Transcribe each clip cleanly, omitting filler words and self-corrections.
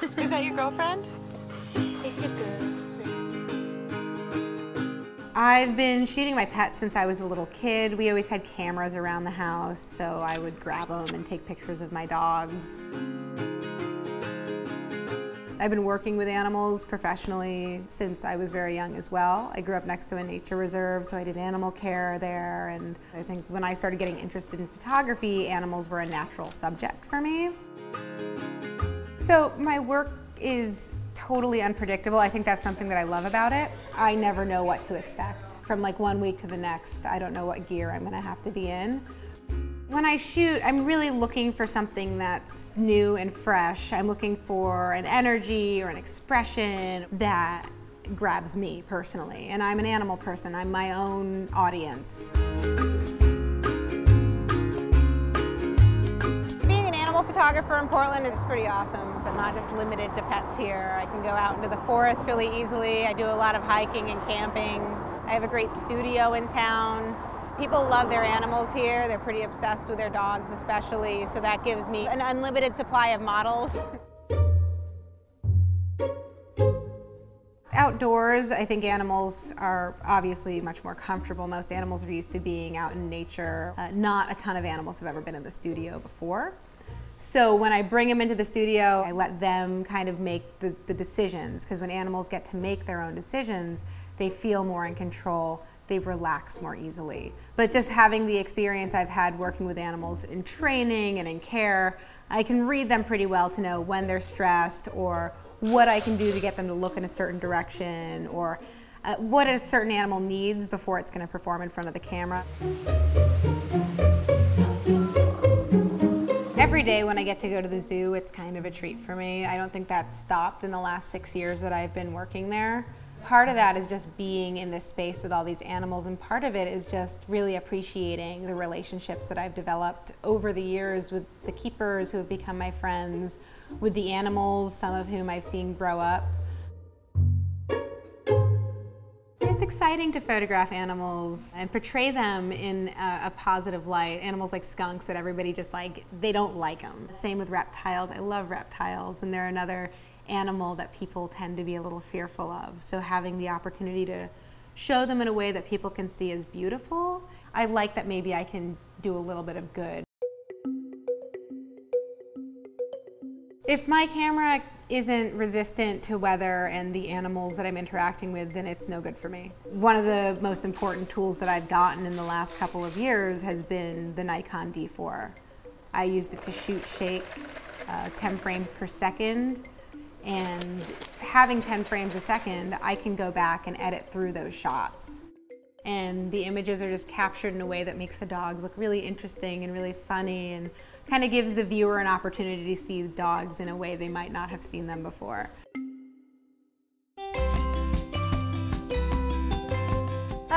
Is that your girlfriend? It's your girl. I've been shooting my pets since I was a little kid. We always had cameras around the house, so I would grab them and take pictures of my dogs. I've been working with animals professionally since I was very young as well. I grew up next to a nature reserve, so I did animal care there, and I think when I started getting interested in photography, animals were a natural subject for me. So my work is totally unpredictable. I think that's something that I love about it. I never know what to expect. From like one week to the next, I don't know what gear I'm gonna have to be in. When I shoot, I'm really looking for something that's new and fresh. I'm looking for an energy or an expression that grabs me personally. And I'm an animal person, I'm my own audience. Being an animal photographer in Portland is pretty awesome. I'm not just limited to pets here. I can go out into the forest really easily. I do a lot of hiking and camping. I have a great studio in town. People love their animals here. They're pretty obsessed with their dogs especially, so that gives me an unlimited supply of models. Outdoors, I think animals are obviously much more comfortable. Most animals are used to being out in nature. Not a ton of animals have ever been in the studio before. So when I bring them into the studio, I let them kind of make the decisions, because when animals get to make their own decisions, they feel more in control, they relax more easily. But just having the experience I've had working with animals in training and in care, I can read them pretty well to know when they're stressed, or what I can do to get them to look in a certain direction, or what a certain animal needs before it's going to perform in front of the camera. Every day when I get to go to the zoo, it's kind of a treat for me. I don't think that's stopped in the last 6 years that I've been working there. Part of that is just being in this space with all these animals, and part of it is just really appreciating the relationships that I've developed over the years with the keepers who have become my friends, with the animals, some of whom I've seen grow up. It's exciting to photograph animals and portray them in a positive light. Animals like skunks that everybody just they don't like them. Same with reptiles. I love reptiles, and they're another animal that people tend to be a little fearful of. So having the opportunity to show them in a way that people can see as beautiful, I like that maybe I can do a little bit of good. If my camera isn't resistant to weather and the animals that I'm interacting with, then it's no good for me. One of the most important tools that I've gotten in the last couple of years has been the Nikon D4. I used it to shoot shake 10 frames per second, and having 10 frames a second, I can go back and edit through those shots. And the images are just captured in a way that makes the dogs look really interesting and really funny, and kind of gives the viewer an opportunity to see dogs in a way they might not have seen them before.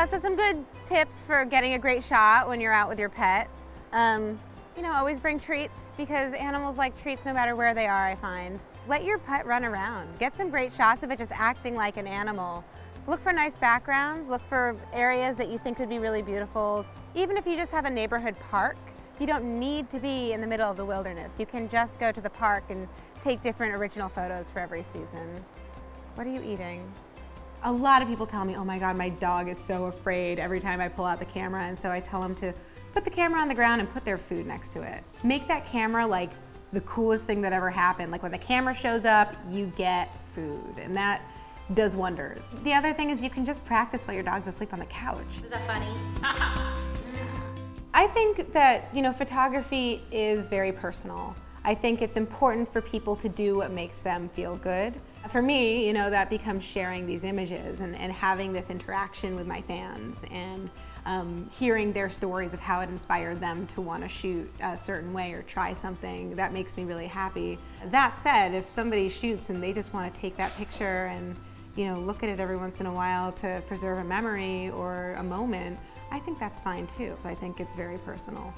So some good tips for getting a great shot when you're out with your pet. You know, always bring treats, because animals like treats no matter where they are, I find. Let your pet run around. Get some great shots of it just acting like an animal. Look for nice backgrounds, look for areas that you think would be really beautiful. Even if you just have a neighborhood park, you don't need to be in the middle of the wilderness. You can just go to the park and take different original photos for every season. What are you eating? A lot of people tell me, oh my God, my dog is so afraid every time I pull out the camera, and so I tell them to put the camera on the ground and put their food next to it. Make that camera like the coolest thing that ever happened. Like when the camera shows up, you get food, and that does wonders. The other thing is you can just practice while your dog's asleep on the couch. Was that funny? I think that, you know, photography is very personal. I think it's important for people to do what makes them feel good. For me, you know, that becomes sharing these images and having this interaction with my fans, and hearing their stories of how it inspired them to want to shoot a certain way or try something. That makes me really happy. That said, if somebody shoots and they just want to take that picture and, you know, look at it every once in a while to preserve a memory or a moment, I think that's fine too. So I think it's very personal.